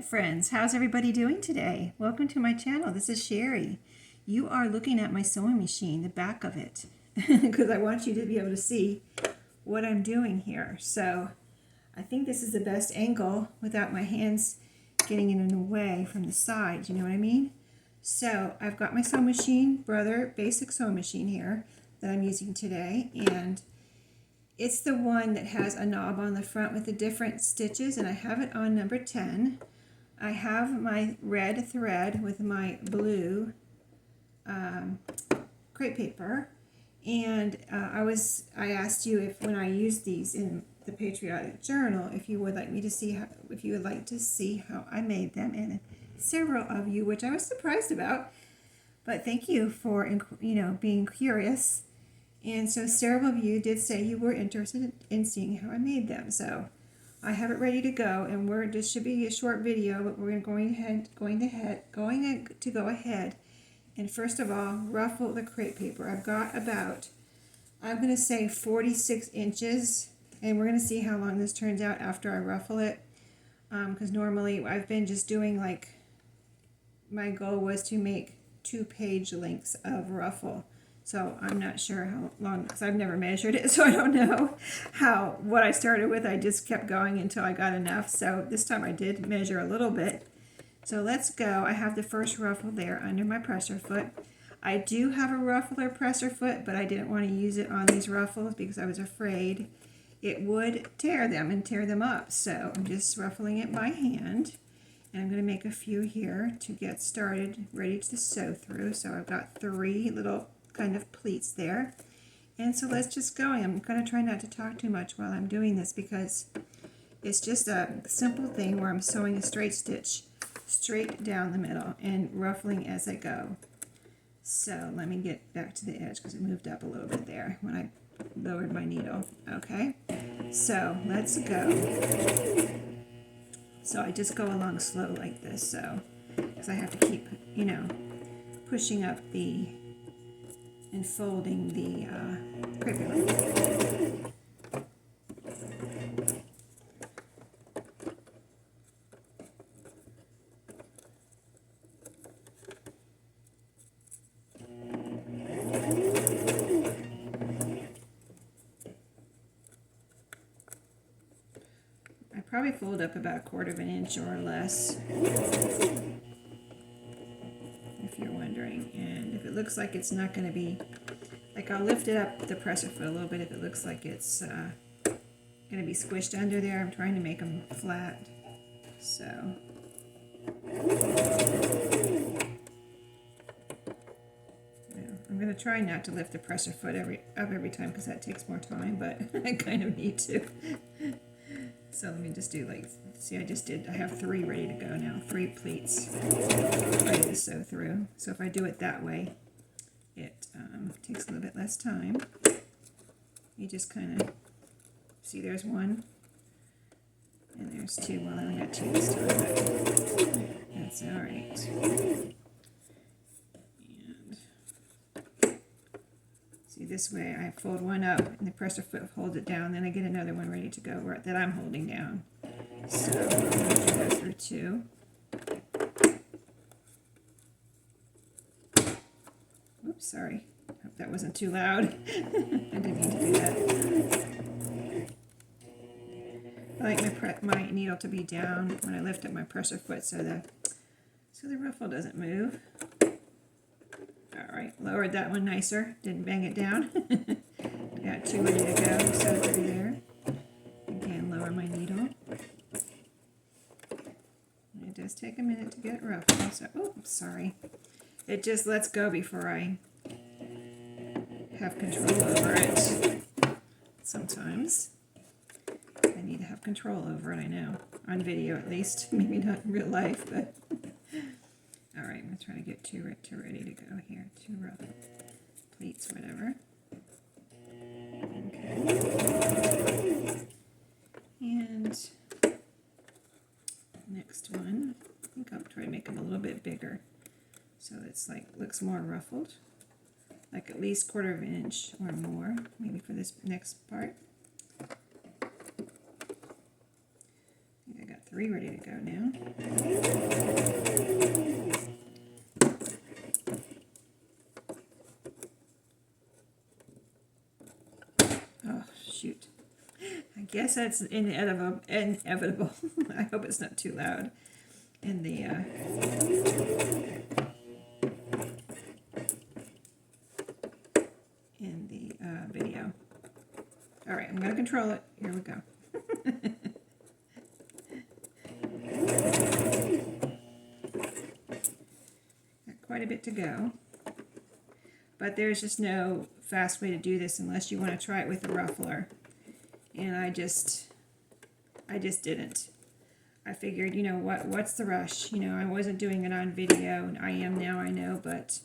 Friends, how's everybody doing today? Welcome to my channel. This is Sherry. You are looking at my sewing machine, the back of it, because I want you to be able to see what I'm doing here. So I think this is the best angle without my hands getting in the way from the side. You know what I mean? So I've got my sewing machine, Brother Basic Sewing Machine here that I'm using today, and it's the one that has a knob on the front with the different stitches, and I have it on number 10. I have my red thread with my blue crepe paper, and I asked you if when I used these in the Patriotic journal if you would like me to see how I made them, and several of you, which I was surprised about, but thank you for being curious. And so several of you did say you were interested in seeing how I made them. So I have it ready to go, and this should be a short video, but we're going to go ahead and first of all ruffle the crepe paper. I've got about, I'm going to say 46 inches, and we're going to see how long this turns out after I ruffle it, because normally I've been just doing, like, my goal was to make 2-page lengths of ruffle. So I'm not sure how long, because I've never measured it, so I don't know what I started with. I just kept going until I got enough. So this time I did measure a little bit. So let's go. I have the first ruffle there under my presser foot. I do have a ruffler presser foot, but I didn't want to use it on these ruffles because I was afraid it would tear them up. So I'm just ruffling it by hand. And I'm going to make a few here to get started, ready to sew through. So I've got 3 little kind of pleats there, and so let's just go. I'm going to try not to talk too much while I'm doing this because it's just a simple thing where I'm sewing a straight stitch straight down the middle and ruffling as I go. So let me get back to the edge because it moved up a little bit there when I lowered my needle. Okay, so let's go. So I just go along slow like this, so because I have to keep pushing up and folding the crepe paper. I probably fold up about 1/4 of an inch or less, if you're wondering. And if it looks like it's not going to be, like, I'll lift it up the presser foot a little bit if it looks like it's going to be squished under there. I'm trying to make them flat. So I'm going to try not to lift the presser foot every time because that takes more time, but I kind of need to. So let me just do, like, see, I have 3 ready to go now, 3 pleats ready to sew through. So if I do it that way, it takes a little bit less time. You just kind of see there's 1 and there's 2. Well, I only got 2 this time, but that's all right. And see, this way I fold 1 up and the presser foot holds it down, then I get another one ready to go that I'm holding down. So I'm going to go through 2. Oops, sorry. Hope that wasn't too loud. I didn't mean to do that. I like my needle to be down when I lift up my presser foot so the ruffle doesn't move. Alright, lowered that one nicer. Didn't bang it down. Got 2 ready to go. Sew through there. Again, lower my needle. It does take a minute to get ruffled. So, oh, sorry. It just lets go before I have control over it. Sometimes I need to have control over it, I know. On video at least. Maybe not in real life, but alright, I'm going to try to get 2 ready to go here. 2 rough pleats, whatever. Okay. And next one, I think I'll try to make them a little bit bigger so it's like looks more ruffled, like at least 1/4 of an inch or more, maybe for this next part. I got 3 ready to go now. guess that's inevitable. I hope it's not too loud in the video. All right, I'm going to control it. Here we go. Got quite a bit to go. But there's just no fast way to do this unless you want to try it with a ruffler. And I just didn't. I figured, you know, what's the rush? You know, I wasn't doing it on video, and I am now, I know, but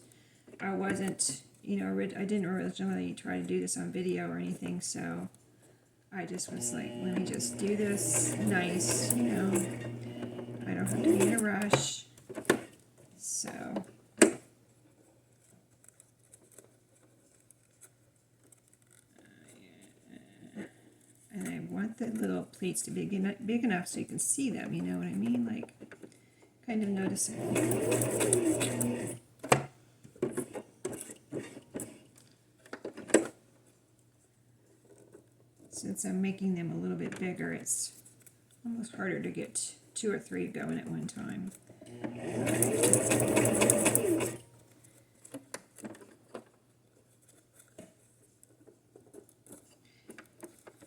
I wasn't, you know, I didn't originally try to do this on video or anything, so I just was like, let me just do this nice, you know. I don't have to be in a rush. So and I want the little pleats to be big enough so you can see them, you know what I mean? Like, kind of noticeable. Since I'm making them a little bit bigger, it's almost harder to get 2 or 3 going at one time.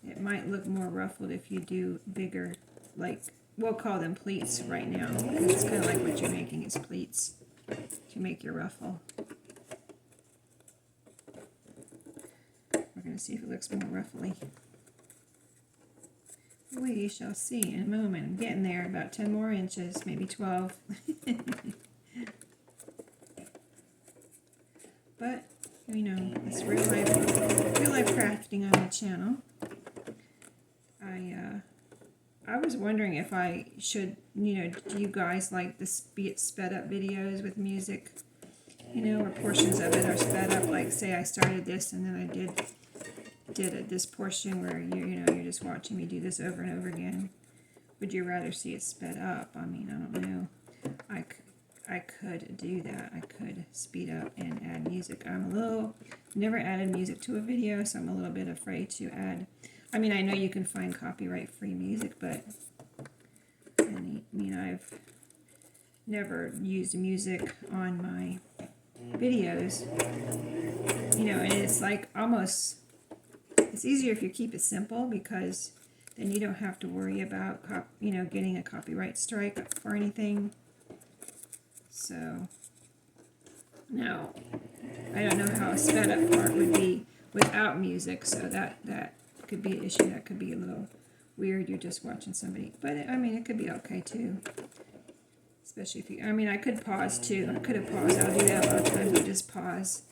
It might look more ruffled if you do bigger, like, we'll call them pleats right now. It's kind of like what you're making is pleats to make your ruffle. We're going to see if it looks more ruffly. We shall see in a moment. I'm getting there, about 10 more inches, maybe 12. But, you know, it's real life crafting on the channel. I was wondering if I should, you know, do you guys like the sped up videos with music? You know, where portions of it are sped up, like say I started this and then I did this portion where you're just watching me do this over and over again. Would you rather see it sped up? I mean, I don't know. I could do that. I could speed up and add music. Never added music to a video, so I'm a little bit afraid to add. I mean, I know you can find copyright-free music, but I mean, I've never used music on my videos. You know, and it's like almost, it's easier if you keep it simple because then you don't have to worry about, getting a copyright strike for anything. So, now, I don't know how a sped up part would be without music, so that could be an issue. That could be a little weird. You're just watching somebody, but I mean, it could be okay too. Especially if you, I mean, I could pause too. I could have paused. I'll do that a lot of times. I'll just pause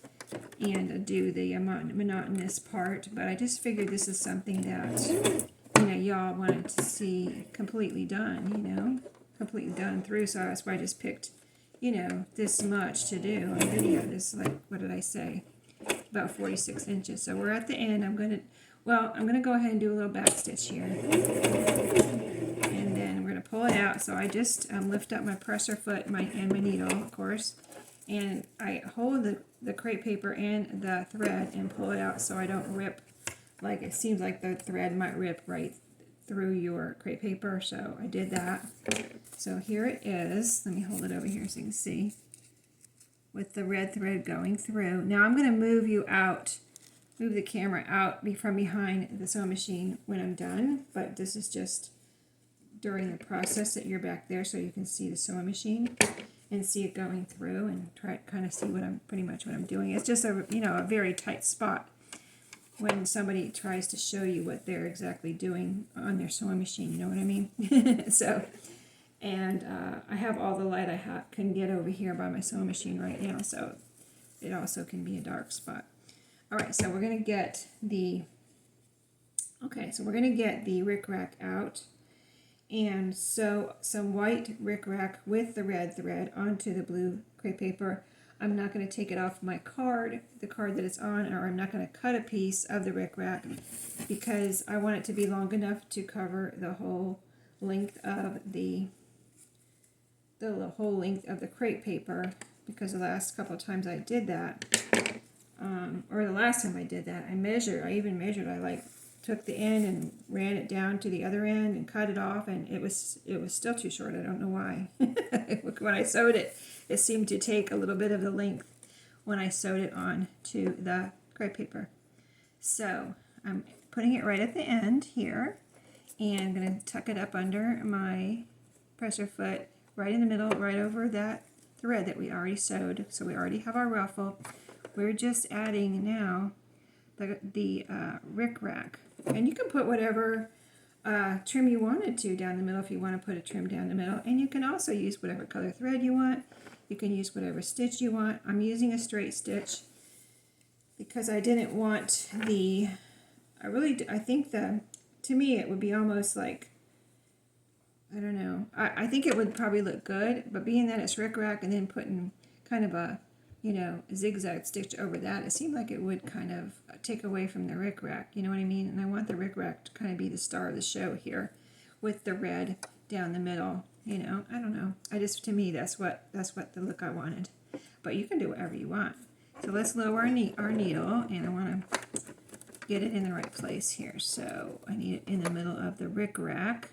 and do the monotonous part. But I just figured this is something that, you know, y'all wanted to see completely done. You know, completely done through. So that's why I just picked, you know, this much to do on video. This, like, what did I say? About 46 inches. So we're at the end. I'm going to go ahead and do a little back stitch here. And then we're going to pull it out. So I just lift up my presser foot and my needle, of course. And I hold the crepe paper and the thread and pull it out so I don't rip. Like, it seems like the thread might rip right through your crepe paper. So I did that. So here it is. Let me hold it over here so you can see. With the red thread going through. Now I'm going to move the camera out from behind the sewing machine when I'm done, but this is just during the process that you're back there so you can see the sewing machine and see it going through and try to kind of see what I'm doing. It's just a very tight spot when somebody tries to show you what they're exactly doing on their sewing machine, you know what I mean? So, and I have all the light I can get over here by my sewing machine right now, so it also can be a dark spot. All right, so we're going to get the rickrack out and sew some white rickrack with the red thread onto the blue crepe paper. I'm not going to take it off the card that it's on, or I'm not going to cut a piece of the rickrack because I want it to be long enough to cover the whole length of the whole length of the crepe paper, because the last couple of times I did that, or the last time I did that, I even measured, I like took the end and ran it down to the other end and cut it off, and it was still too short. I don't know why. When I sewed it, it seemed to take a little bit of the length when I sewed it on to the crepe paper. So I'm putting it right at the end here, and I'm going to tuck it up under my presser foot, right in the middle, right over that thread that we already sewed. So we already have our ruffle. We're just adding now the rickrack, and you can put whatever trim you wanted to down the middle if you want to put a trim down the middle, and you can also use whatever color thread you want. You can use whatever stitch you want. I'm using a straight stitch because I didn't want I think to me it would be almost like, I don't know, I think it would probably look good, but being that it's rickrack and then putting kind of a, zigzag stitch over that, it seemed like it would kind of take away from the rickrack, you know what I mean? And I want the rickrack to kind of be the star of the show here with the red down the middle, I don't know. To me, that's what the look I wanted. But you can do whatever you want. So let's lower our needle, and I want to get it in the right place here. So I need it in the middle of the rickrack,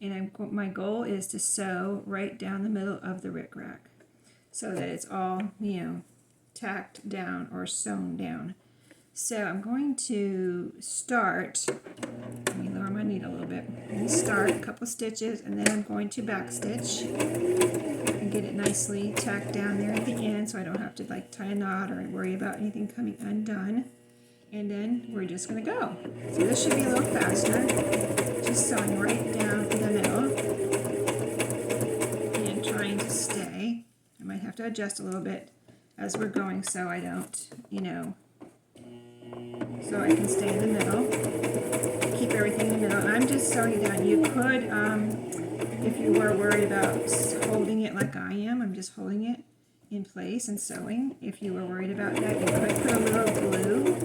and my goal is to sew right down the middle of the rickrack so that it's all, tacked down or sewn down. So I'm going to start, let me lower my needle a little bit, and start a couple stitches, and then I'm going to back stitch and get it nicely tacked down there at the end so I don't have to tie a knot or worry about anything coming undone. And then we're just going to go. So this should be a little faster, just sewing right down in the middle and trying to stay. I might have to adjust a little bit as we're going so I don't, so I can stay in the middle, keep everything in the middle. I'm just sewing it down. You could, if you were worried about holding it like I am, I'm just holding it in place and sewing. If you were worried about that, you could put a little glue.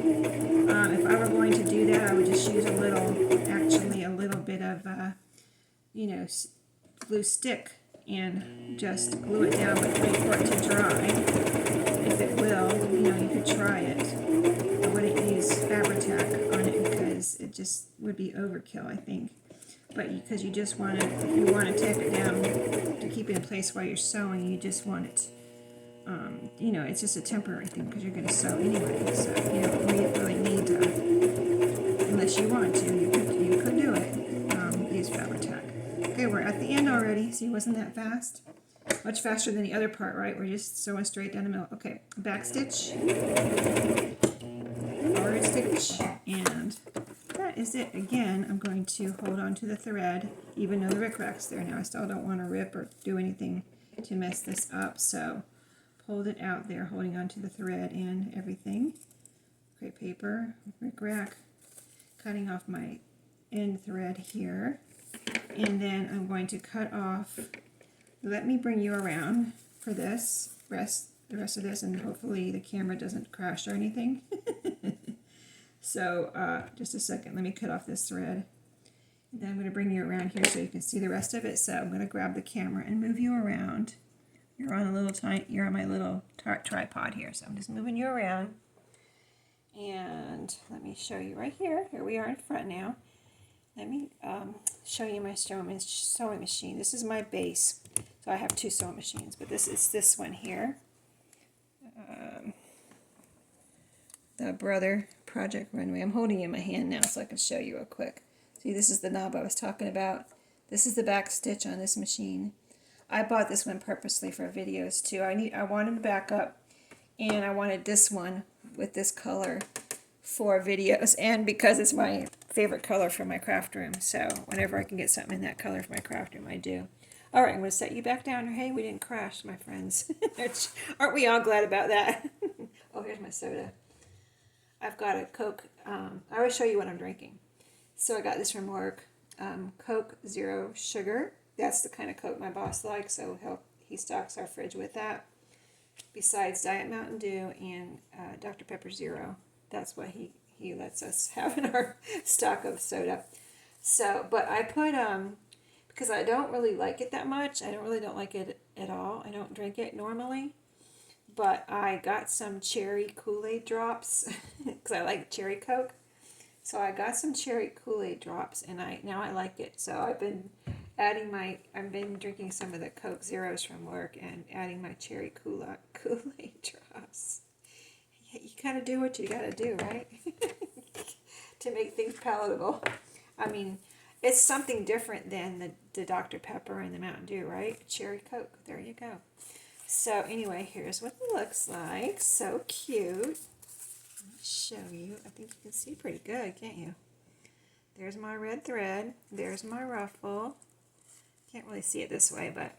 If I were going to do that, I would just use a little bit of, glue stick and just glue it down, but wait for it to dry. If it will, you could try it. I wouldn't use Patriotic on it because it just would be overkill, I think. But because you just want to, if you want to tape it down to keep it in place while you're sewing, you just want it, it's just a temporary thing because you're going to sew anyway. So you don't really need to, unless you want to, you could do it. Use Patriotic. Okay, we're at the end already. See, wasn't that fast? Much faster than the other part, right? We're just sewing straight down the middle. Okay, back stitch, forward stitch, and that is it. Again, I'm going to hold on to the thread, even though the rickrack's there now. I still don't want to rip or do anything to mess this up, so hold it out there, holding on to the thread and everything. Crepe paper, rickrack, cutting off my end thread here, and then I'm going to cut off. Let me bring you around for this the rest of this, and hopefully the camera doesn't crash or anything. So just a second, let me cut off this thread, and then I'm going to bring you around here so you can see the rest of it. So I'm going to grab the camera and move you around. You're on my little tripod here, so I'm just moving you around. And let me show you right here. Here we are in front now. Let me show you my sewing machine. This is my base. So I have two sewing machines, but this is this one here. The Brother Project Runway. I'm holding it in my hand now so I can show you real quick. See, this is the knob I was talking about. This is the back stitch on this machine. I bought this one purposely for videos too. I wanted to back up, and I wanted this one with this color for videos, and because it's my favorite color for my craft room, so whenever I can get something in that color for my craft room, I do. All right, I'm going to set you back down. Hey, we didn't crash, my friends. Aren't we all glad about that? Oh, here's my soda. I've got a Coke. I always show you what I'm drinking. So I got this from work. Coke Zero Sugar. That's the kind of Coke my boss likes, so he stocks our fridge with that. Besides Diet Mountain Dew and Dr. Pepper Zero. That's what he lets us have in our stock of soda. So, but I put, because I don't really like it that much. I don't like it at all. I don't drink it normally. But I got some cherry Kool-Aid drops because I like cherry Coke. So I got some cherry Kool-Aid drops, and now I like it. So I've been drinking some of the Coke Zeros from work and adding my cherry Kool-Aid drops. You kind of do what you gotta do, right? To make things palatable. I mean, it's something different than the Dr. Pepper and the Mountain Dew, right? Cherry Coke. There you go. So anyway, here's what it looks like. So cute. Let me show you. I think you can see pretty good, can't you? There's my red thread. There's my ruffle. Can't really see it this way, but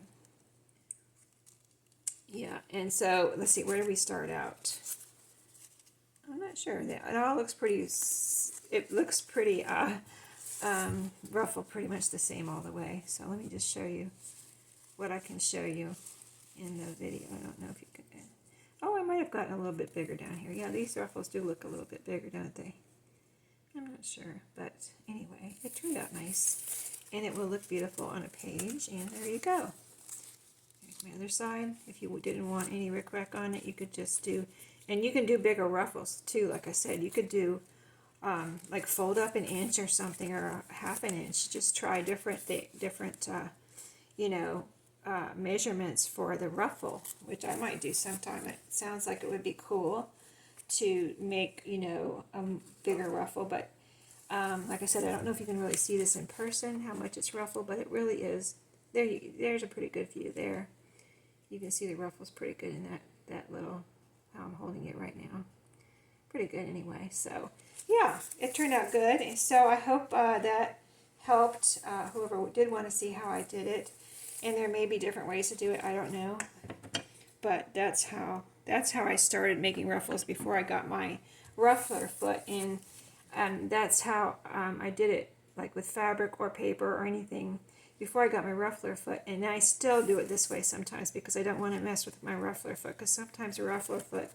yeah. And so let's see, where do we start out? I'm not sure. It all looks pretty. It looks pretty ruffle pretty much the same all the way. So let me just show you what I can show you in the video. I don't know if you can. Oh, I might have gotten a little bit bigger down here. Yeah, these ruffles do look a little bit bigger, don't they? I'm not sure, but anyway, it turned out nice, and it will look beautiful on a page. And there you go. Here's my other side. If you didn't want any rickrack on it, you could just do, and you can do bigger ruffles too. Like I said, you could do like fold up an inch or something, or a half an inch. Just try different measurements for the ruffle, which I might do sometime. It sounds like it would be cool to make, a bigger ruffle, but like I said, I don't know if you can really see this in person, how much it's ruffled, but it really is. There's a pretty good view there. You can see the ruffles pretty good in that little, how I'm holding it right now. Pretty good anyway. So yeah, it turned out good. So I hope that helped whoever did want to see how I did it. And there may be different ways to do it. I don't know, but that's how I started making ruffles before I got my ruffler foot in. And that's how I did it, like with fabric or paper or anything, before I got my ruffler foot. And I still do it this way sometimes because I don't want to mess with my ruffler foot, because sometimes a ruffler foot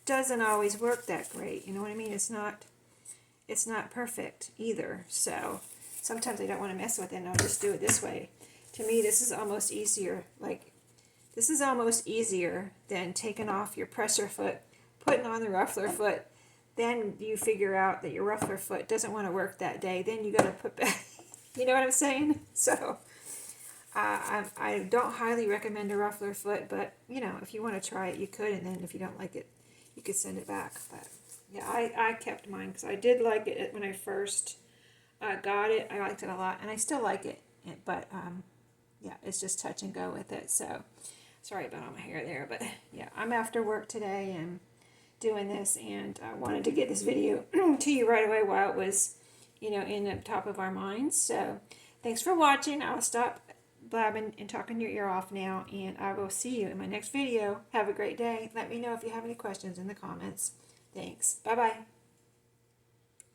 doesn't always work that great. You know what I mean? It's not perfect either. So sometimes I don't want to mess with it, and I'll just do it this way. To me, this is almost easier. This is almost easier than taking off your presser foot, putting on the ruffler foot. Then you figure out that your ruffler foot doesn't want to work that day. Then you got to put back. You know what I'm saying? So I don't highly recommend a ruffler foot, but if you want to try it, you could. And then if you don't like it, you could send it back. But yeah, I kept mine because I did like it when I first got it. I liked it a lot, and I still like it. But yeah, it's just touch and go with it. So sorry about all my hair there, but yeah, I'm after work today and doing this, and I wanted to get this video to you right away while it was, in the top of our minds. So thanks for watching. I'll stop blabbing and talking your ear off now, and I will see you in my next video. Have a great day. Let me know if you have any questions in the comments. Thanks. Bye-bye.